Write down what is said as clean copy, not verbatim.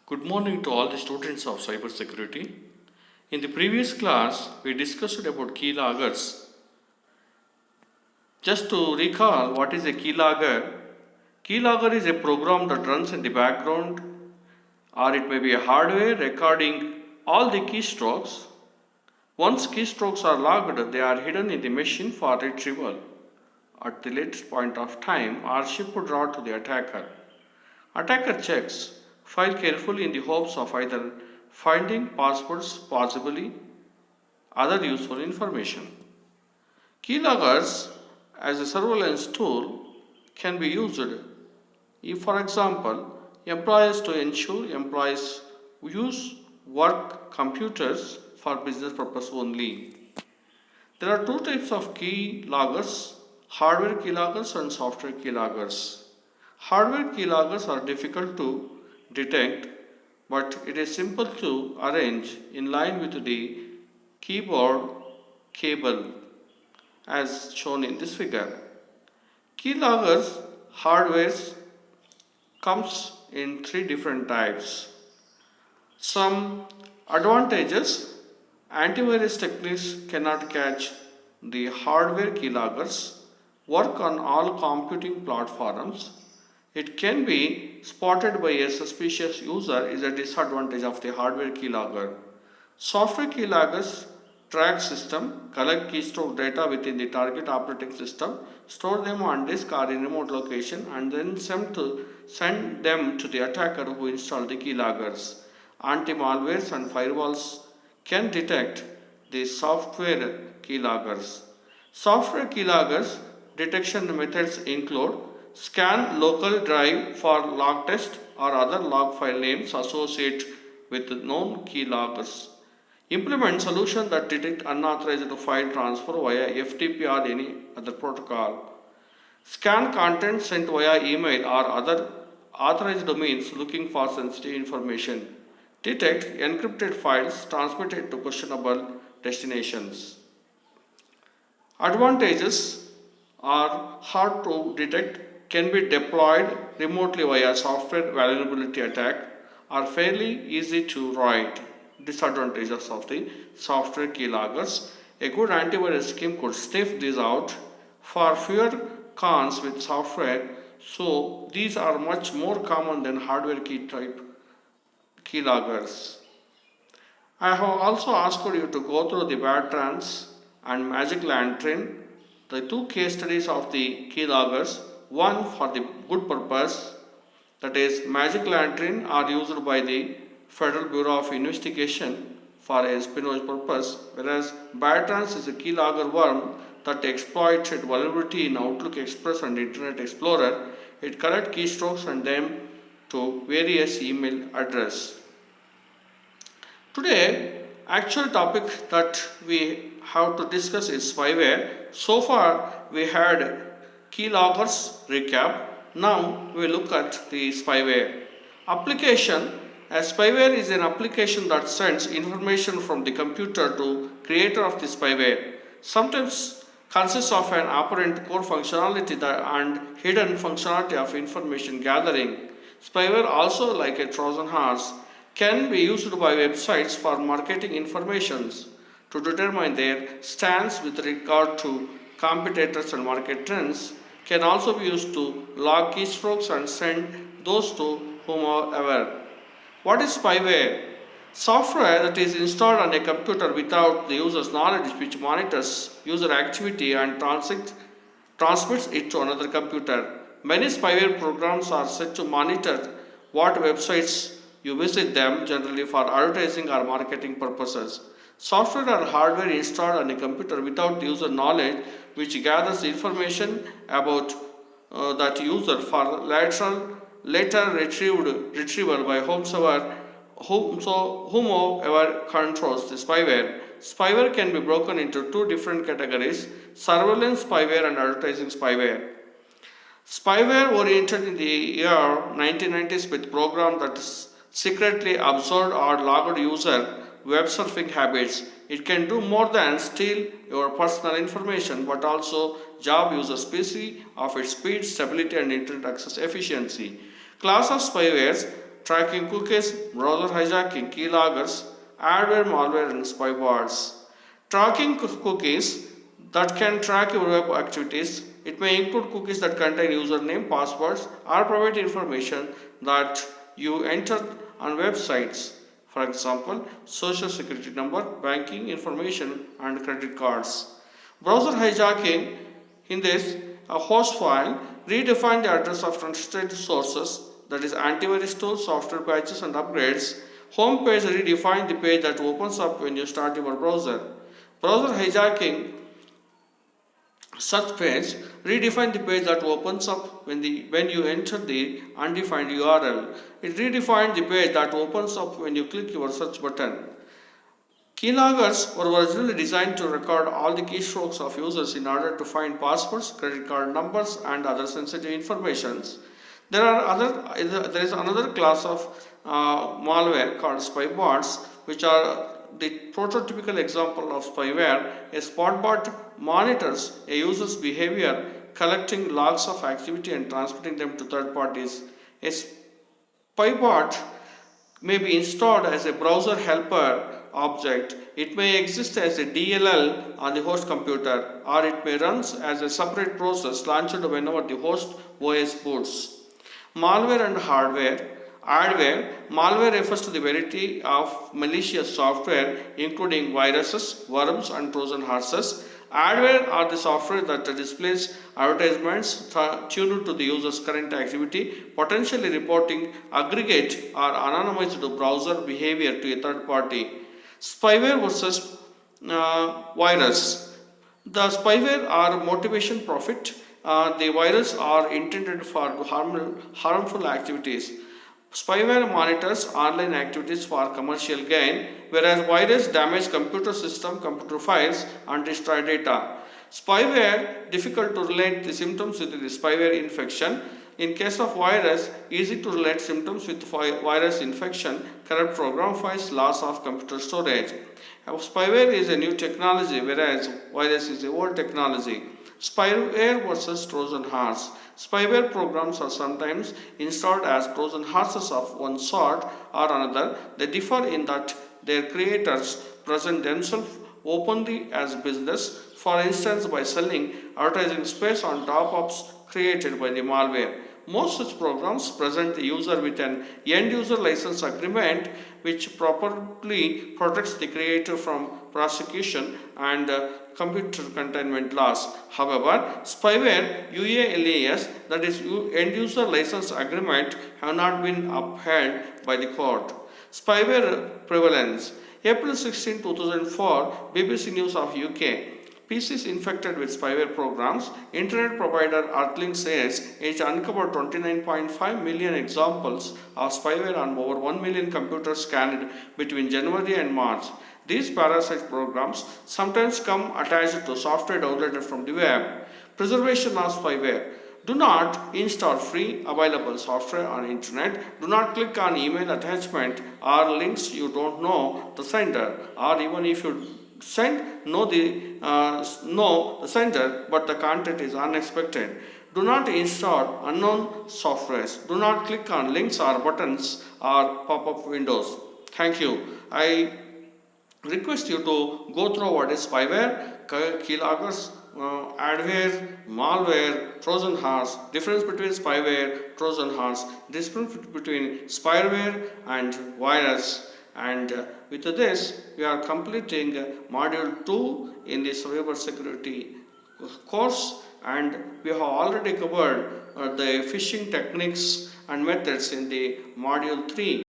Good morning to all the students of cybersecurity. In the previous class, we discussed about keyloggers. Just to recall what is a keylogger is a program that runs in the background, or it may be a hardware recording all the keystrokes. Once keystrokes are logged, they are hidden in the machine for retrieval at the latest point of time or shipped out to the attacker. Attacker checks file carefully in the hopes of either finding passwords, possibly other useful information. Keyloggers as a surveillance tool can be used if, for example, employers to ensure employees use work computers for business purpose only. There are two types of keyloggers: hardware keyloggers and software keyloggers. Hardware keyloggers are difficult to detect, but it is simple to arrange in line with the keyboard cable as shown in this figure. Keyloggers hardware comes in three different types. Some advantages: antivirus techniques cannot catch the hardware keyloggers, work on all computing platforms. It can be spotted by a suspicious user is a disadvantage of the hardware keylogger. Software keyloggers track system, collect keystroke data within the target operating system, store them on disk or in remote location, and then send them to the attacker who installed the keyloggers. Anti-malwares and firewalls can detect the software keyloggers. Software keyloggers detection methods include scan local drive for log test or other log file names associated with known keyloggers. Implement solution that detect unauthorized file transfer via FTP or any other protocol. Scan content sent via email or other authorized domains looking for sensitive information. Detect encrypted files transmitted to questionable destinations. Advantages are hard to detect, can be deployed remotely via software vulnerability attack, are fairly easy to write. Disadvantages of the software keyloggers: a good antivirus scheme could sniff these out. For fewer cons with software, so these are much more common than hardware key type keyloggers. I have also asked you to go through the bad trans and magic lantern, the two case studies of the keyloggers, one for the good purpose, that is magic lantern are used by the Federal Bureau of Investigation for a espionage purpose, whereas bad trans is a keylogger worm that exploited vulnerability in Outlook Express and Internet Explorer. It collects keystrokes and them to various email address. Today, actual topic that we have to discuss is spyware. So far, we had keyloggers recap. Now, we look at the spyware application. A spyware is an application that sends information from the computer to creator of the spyware. Sometimes consists of an apparent core functionality and hidden functionality of information gathering. Spyware, also like a Trojan horse, can be used by websites for marketing informations to determine their stance with regard to competitors and market trends, can also be used to log keystrokes and send those to whomever. What is spyware? Software that is installed on a computer without the user's knowledge, which monitors user activity and transmits it to another computer. Many spyware programs are set to monitor what websites you visit them, generally for advertising or marketing purposes. Software or hardware installed on a computer without user knowledge, which gathers information about that user for later retrieval by whomever controls the spyware. Spyware can be broken into two different categories: surveillance spyware and advertising spyware. Spyware oriented in the year 1990s with program that secretly observed or logged user web surfing habits. It can do more than steal your personal information but also job user species of its speed, stability and internet access efficiency. Class of spywares: tracking cookies, browser hijacking, keyloggers, adware, malware, and spywares. Tracking cookies that can track your web activities. It may include cookies that contain username, passwords, or private information that you enter on websites. For example, social security number, banking information, and credit cards. Browser hijacking in this a host file redefine the address of trusted sources, that is antivirus tools, software patches, and upgrades. Home page redefine the page that opens up when you start your browser. Browser hijacking such page redefine the page that opens up when you enter the undefined URL. It redefined the page that opens up when you click your search button. Keyloggers were originally designed to record all the keystrokes of users in order to find passwords, credit card numbers, and other sensitive informations. There is another class of malware called spybots, which are the prototypical example of spyware. A spybot monitors a user's behavior, collecting logs of activity and transmitting them to third parties. A spybot may be installed as a browser helper object. It may exist as a DLL on the host computer, or it may run as a separate process launched whenever the host OS boots. Malware and hardware. Adware. Malware refers to the variety of malicious software, including viruses, worms, and Trojan horses. Adware are the software that displays advertisements tuned to the user's current activity, potentially reporting aggregate or anonymized browser behavior to a third party. Spyware versus virus. The spyware are motivation profit. The virus are intended for harmful activities. Spyware monitors online activities for commercial gain, whereas virus damage computer system, computer files, and destroy data. Spyware difficult to relate the symptoms with the spyware infection. In case of virus, easy to relate symptoms with virus infection, corrupt program files, loss of computer storage. Spyware is a new technology, whereas virus is a old technology. Spyware versus Trojan horse. Spyware programs are sometimes installed as Trojan horses of one sort or another. They differ in that their creators present themselves openly as business, for instance, by selling advertising space on top ups created by the malware. Most such programs present the user with an end user license agreement which properly protects the creator from prosecution and computer containment laws. However, spyware UALAS, that is end user license agreement, have not been upheld by the court. Spyware prevalence. April 16, 2004, BBC News of UK. PCs infected with spyware programs. Internet provider Earthlink says it uncovered 29.5 million examples of spyware on over 1 million computers scanned between January and March. These parasite programs sometimes come attached to software downloaded from the web. Preservation of spyware. Do not install free available software on internet. Do not click on email attachment or links you don't know the sender, or even if you know the sender but the content is unexpected. Do not install unknown softwares. Do not click on links or buttons or pop-up windows. Thank you. I request you to go through what is spyware, keyloggers, adware, malware, Trojan horse, difference between spyware, Trojan horse, difference between spyware and virus. And with this, we are completing module 2 in the cyber security course, and we have already covered the phishing techniques and methods in the module 3.